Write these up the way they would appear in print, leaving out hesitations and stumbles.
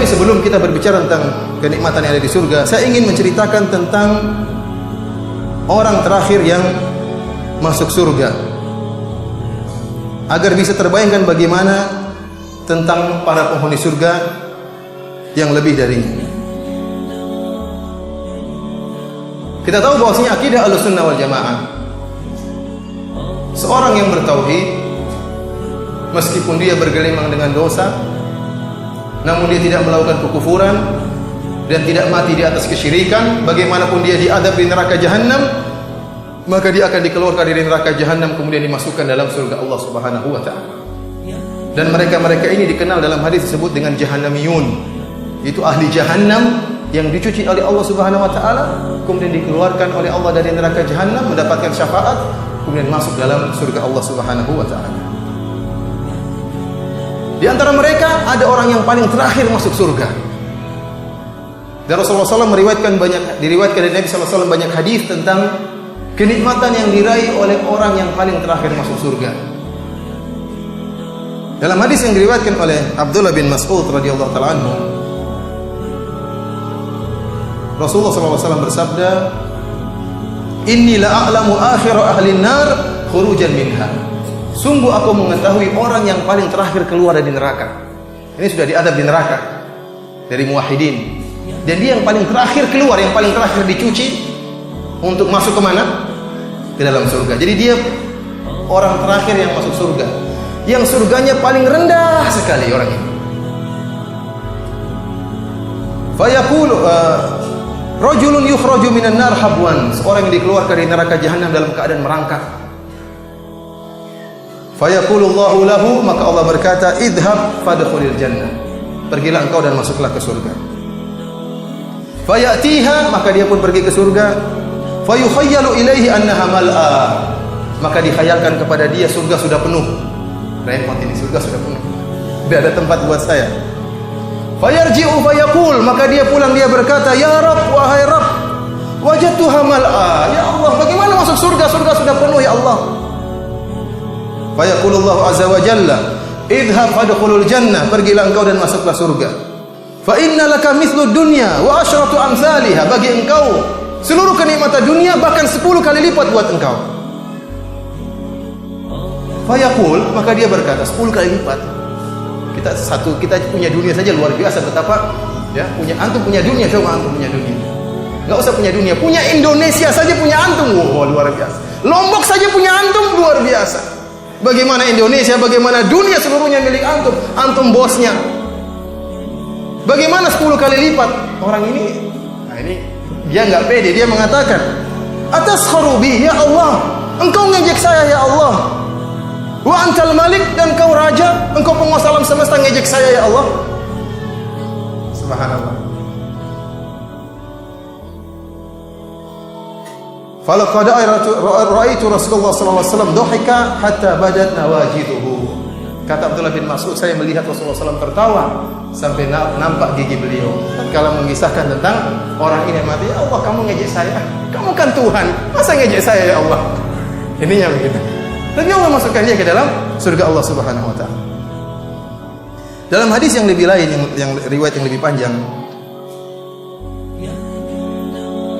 Tapi sebelum kita berbicara tentang kenikmatan yang ada di surga, saya ingin menceritakan tentang orang terakhir yang masuk surga, agar bisa terbayangkan bagaimana tentang para penghuni surga yang lebih darinya. Kita tahu bahwasanya akidah Ahlussunnah wal Jamaah, seorang yang bertauhid meskipun dia bergelimang dengan dosa, namun dia tidak melakukan kekufuran dan tidak mati di atas kesyirikan, bagaimanapun dia diadab di neraka Jahannam, maka dia akan dikeluarkan dari neraka Jahannam kemudian dimasukkan dalam surga Allah Subhanahu wa taala. Dan mereka-mereka ini dikenal dalam hadis disebut dengan Jahannamiyun. Itu ahli Jahannam yang dicuci oleh Allah Subhanahu wa taala, kemudian dikeluarkan oleh Allah dari neraka Jahannam, mendapatkan syafaat, kemudian masuk dalam surga Allah Subhanahu wa taala. Di antara mereka ada orang yang paling terakhir masuk surga. Dan Rasulullah SAW diriwayatkan dari Nabi SAW banyak hadis tentang kenikmatan yang diraih oleh orang yang paling terakhir masuk surga. Dalam hadis yang diriwayatkan oleh Abdullah bin Mas'ud radhiyallahu taala anhu, Rasulullah SAW bersabda, "Inni la a'lamu akhir ahli an-nar khurujan minha." Sungguh aku mengetahui orang yang paling terakhir keluar dari neraka. Ini sudah diadab di neraka dari muwahhidin. Dan dia yang paling terakhir keluar, yang paling terakhir dicuci untuk masuk ke mana? Ke dalam surga. Jadi dia orang terakhir yang masuk surga, yang surganya paling rendah sekali orang ini. Fayaqulu rajulun yukhraju minan nar habwan, seorang yang dikeluarkan dari neraka Jahannam dalam keadaan merangkak. Fayaqulullahu lahu, maka Allah berkata, idhab fadkhulil jannah, pergilah engkau dan masuklah ke surga. Fayatiha, maka dia pun pergi ke surga. Fayukhayyalu ilaihi annaha mal'a, maka dikhayalkan kepada dia surga sudah penuh. Repot ini, surga sudah penuh, tidak ada tempat buat saya. Fayarji'u fayaqul, maka dia pulang, dia berkata, ya Rabb, wahai Rabb, wajadtuha mal'a, ya Allah, bagaimana masuk surga? Surga sudah penuh ya Allah. Fayaqulullahu azza wa jalla, idhab fadkhulul jannah, pergilah engkau dan masuklah surga. Fa inna laka mithlu dunya wa asyratu amsalha, bagi engkau seluruh kenikmatan dunia bahkan 10 kali lipat buat engkau. Fayaqul, maka dia berkata 10 kali lipat. Kita punya dunia saja luar biasa, betapa ya, antum punya dunia, coba antum punya dunia. Enggak usah punya dunia, punya Indonesia saja punya antum, wow, luar biasa. Lombok saja punya antum, luar biasa. Bagaimana Indonesia, bagaimana dunia seluruhnya milik antum, antum bosnya. Bagaimana 10 kali lipat? Orang ini, nah ini dia enggak pede, dia mengatakan, "Ataskharu bi ya Allah, engkau ngejek saya ya Allah. Wa antal malik, dan kau raja, engkau penguasa alam semesta, ngejek saya ya Allah." Subhanallah. Falaqad ra'aitu Rasulullah sallallahu alaihi wasallam dhahika hatta badat nawajiduhu. Kata Abdullah bin Mas'ud, saya melihat Rasulullah SAW tertawa sampai nampak gigi beliau. Tatkala mengisahkan tentang orang ini mati, ya Allah, kamu ngejek saya, kamu kan Tuhan, masa ngejek saya ya Allah? Ininya begitu. Tapi Allah masukkan dia ke dalam surga Allah Subhanahu wa taala. Dalam hadis yang lebih lain, yang riwayat yang lebih panjang,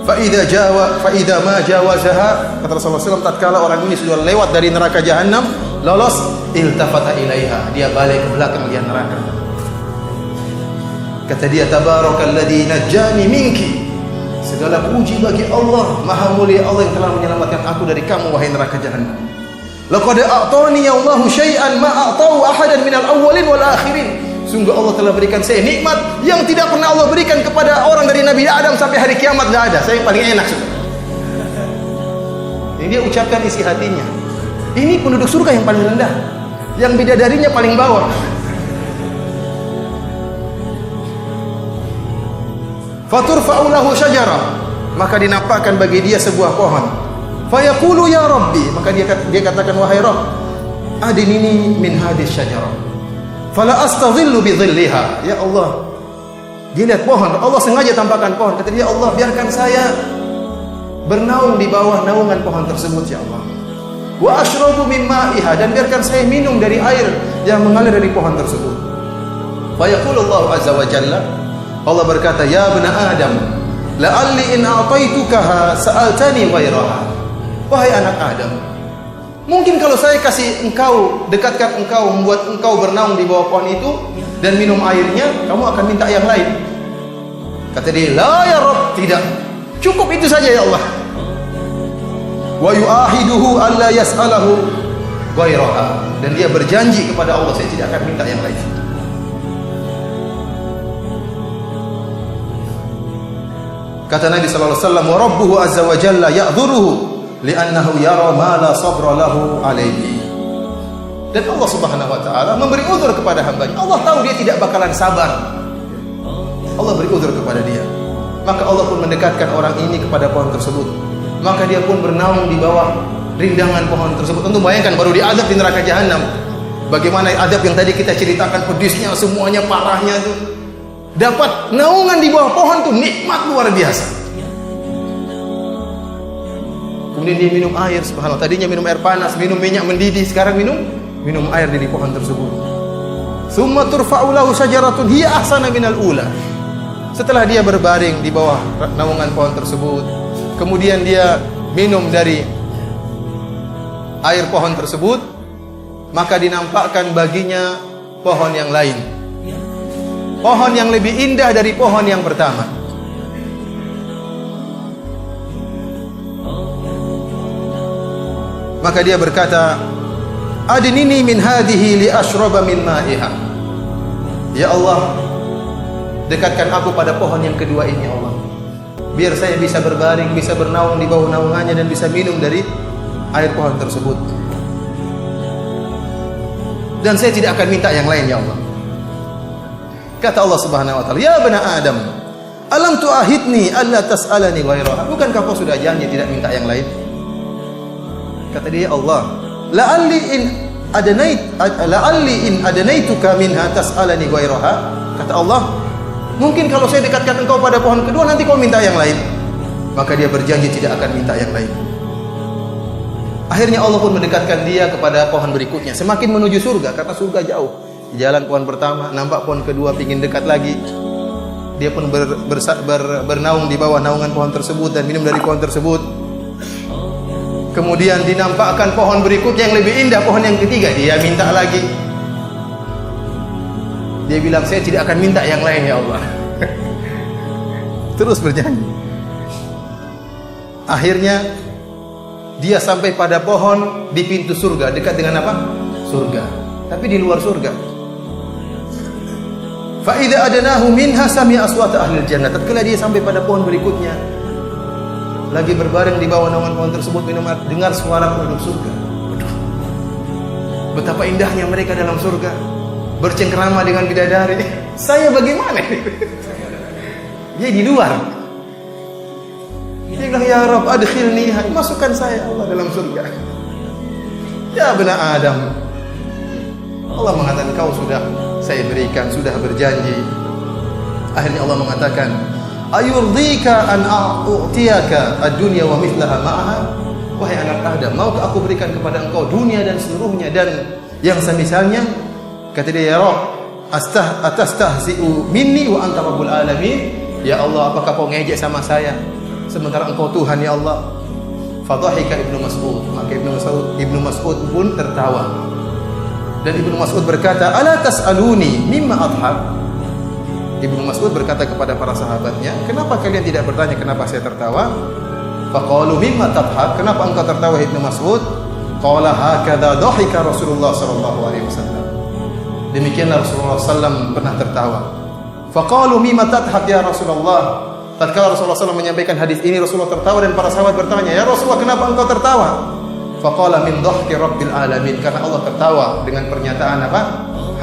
fa idza ma jawazaha, kata Rasulullah SAW, tatkala orang ini sudah lewat dari neraka Jahannam, lolos, iltafata ilaiha, dia balik ke belakang dia neraka. Kata dia, tabarakalladzi najjani minki, segala puji bagi Allah, maha mulia Allah yang telah menyelamatkan aku dari kamu wahai neraka Jahannam. Laqad a'tani Allahu syai'an ma a'tahu ahadan minal awwalin wal akhirin. Sungguh Allah telah berikan saya nikmat yang tidak pernah Allah berikan kepada orang dari Nabi Adam sampai hari kiamat, tidak ada. Saya yang paling enak sudah. Ini dia ucapkan isi hatinya. Ini penduduk surga yang paling rendah, yang bidadarinya paling bawah. Faturfa'u lahu syajarah, maka dinampakkan bagi dia sebuah pohon. Fayaqulu ya Rabbi, maka dia katakan, wahai Rabb, adinini min hadis syajarah fala astadhillu bi dhilliha. Ya Allah, dia lihat pohon, Allah sengaja tampakkan pohon. Kata dia, Allah, biarkan saya bernaung di bawah naungan pohon tersebut ya Allah. Wa ashrabu min ma'iha, dan biarkan saya minum dari air yang mengalir dari pohon tersebut. Fa yaqulu Allah azza wa jalla, Allah berkata, "Ya bani Adam, la'alli in a'taitukaha sa'altani ghairaha." Wahai anak Adam, mungkin kalau saya kasih engkau, dekatkan engkau, membuat engkau bernaung di bawah pohon itu dan minum airnya, kamu akan minta yang lain. Kata dia, "La ya Rabb," tidak. Cukup itu saja ya Allah. Wa yu'ahiduhu alla yas'alahu ghairaha, dan dia berjanji kepada Allah, saya tidak akan minta yang lain. Kata Nabi sallallahu alaihi wasallam, "Wa rabbuhu azza wa jalla ya'dhuruhu li'annahu yara ma la sabra lahu alaihi." Dan Allah Subhanahu wa taala memberi uzur kepada hambanya. Allah tahu dia tidak bakalan sabar. Allah beri uzur kepada dia. Maka Allah pun mendekatkan orang ini kepada pohon tersebut. Maka dia pun bernaung di bawah rindangan pohon tersebut. Tentu bayangkan baru diadab di neraka jahanam. Bagaimana adab yang tadi kita ceritakan, pedisnya semuanya, parahnya itu. Dapat naungan di bawah pohon itu nikmat luar biasa. Kemudian dia minum air, subhanallah. Tadinya minum air panas, minum minyak mendidih, sekarang minum air dari pohon tersebut. Tsumma turfa'u lahu syajaratun hiya ahsana minal ula. Setelah dia berbaring di bawah naungan pohon tersebut, kemudian dia minum dari air pohon tersebut, maka dinampakkan baginya pohon yang lain. Pohon yang lebih indah dari pohon yang pertama. Maka dia berkata, "Adnini min hadhihi li ashraba min ma'iha." Ya Allah, dekatkan aku pada pohon yang kedua ini, ya Allah. Biar saya bisa berbaring, bisa bernaung di bawah naungannya dan bisa minum dari air pohon tersebut. Dan saya tidak akan minta yang lain, ya Allah. Kata Allah Subhanahu wa taala, "Ya bani Adam, alam tu'ahidni alla tas'alani ghairaha?" Bukankah kau sudah janji tidak minta yang lain? Kata dia, "Ya Allah, la'alli in adnaituka minha tas'alani ghairaha." Kata Allah, mungkin kalau saya dekatkan engkau pada pohon kedua, nanti kau minta yang lain. Maka dia berjanji tidak akan minta yang lain. Akhirnya Allah pun mendekatkan dia kepada pohon berikutnya, semakin menuju surga, karena surga jauh. Di jalan pohon pertama, nampak pohon kedua, pingin dekat lagi. Dia pun bernaung di bawah naungan pohon tersebut dan minum dari pohon tersebut. Kemudian dinampakkan pohon berikutnya yang lebih indah, pohon yang ketiga. Dia minta lagi. Dia bilang, "Saya tidak akan minta yang lain, ya Allah." Terus berjanji. Akhirnya dia sampai pada pohon di pintu surga, dekat dengan apa? Surga. Tapi di luar surga. Fa idza adnahu minha sami'a aswata ahli jannah. Tatkala dia sampai pada pohon berikutnya, lagi berbaring di bawah naungan pohon tersebut minum air, dengar suara penduduk surga. Waduh, betapa indahnya mereka dalam surga, bercengkrama dengan bidadari. Saya bagaimana? Dia di luar. Dia bilang, "Ya Rabb, adkhilni, masukkan saya Allah dalam surga." Ya bani Adam, Allah mengatakan, "Kau sudah saya berikan, sudah berjanji." Akhirnya Allah mengatakan, "Ayurdika an a'tiyaka ad-dunya wa mithlaha ma'aha?" Wahai anak Adam, maukah aku berikan kepada engkau dunia dan seluruhnya dan yang semisalnya? Kata dia, "Ya Rabb, atastahzi'u minni wa anta rabbul alamin?" Ya Allah, apakah kau ngejek sama saya sementara engkau Tuhan, ya Allah? Fadhahika Ibnu Mas'ud. Maka Ibnu Mas'ud pun tertawa. Dan Ibnu Mas'ud berkata, "Ala tas'aluni mimma adhak?" Ibnu Mas'ud berkata kepada para sahabatnya, "Kenapa kalian tidak bertanya kenapa saya tertawa?" Faqalu, "Mimma tadhak?" Kenapa engkau tertawa, Ibnu Mas'ud? Qala, "Hakadha dhahika Rasulullah sallallahu alaihi wasallam." Demikianlah Rasulullah sallallahu pernah tertawa. Faqalu, "Mimma tadhak ya Rasulullah?" Tatkala Rasulullah SAW menyampaikan hadis ini, Rasulullah tertawa dan para sahabat bertanya, "Ya Rasulullah, kenapa engkau tertawa?" Faqala, "Min dhahki rabbil alamin." Karena Allah tertawa dengan pernyataan apa?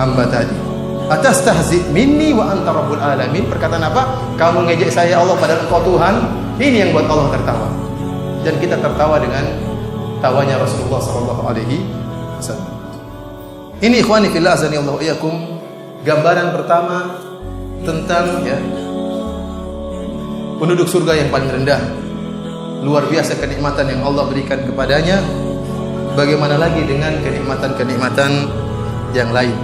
Hamba tadi. "Atastahzi minni wa anta rabbul alamin." Perkataan apa? Kamu ngejek saya Allah padahal engkau Tuhan. Ini yang buat Allah tertawa. Dan kita tertawa dengan tawanya Rasulullah sallallahu alaihi wasallam. Ini ikhwani fillah azani Allah wa iyyakum, gambaran pertama tentang penduduk surga yang paling rendah. Luar biasa kenikmatan yang Allah berikan kepadanya. Bagaimana lagi dengan kenikmatan-kenikmatan yang lain?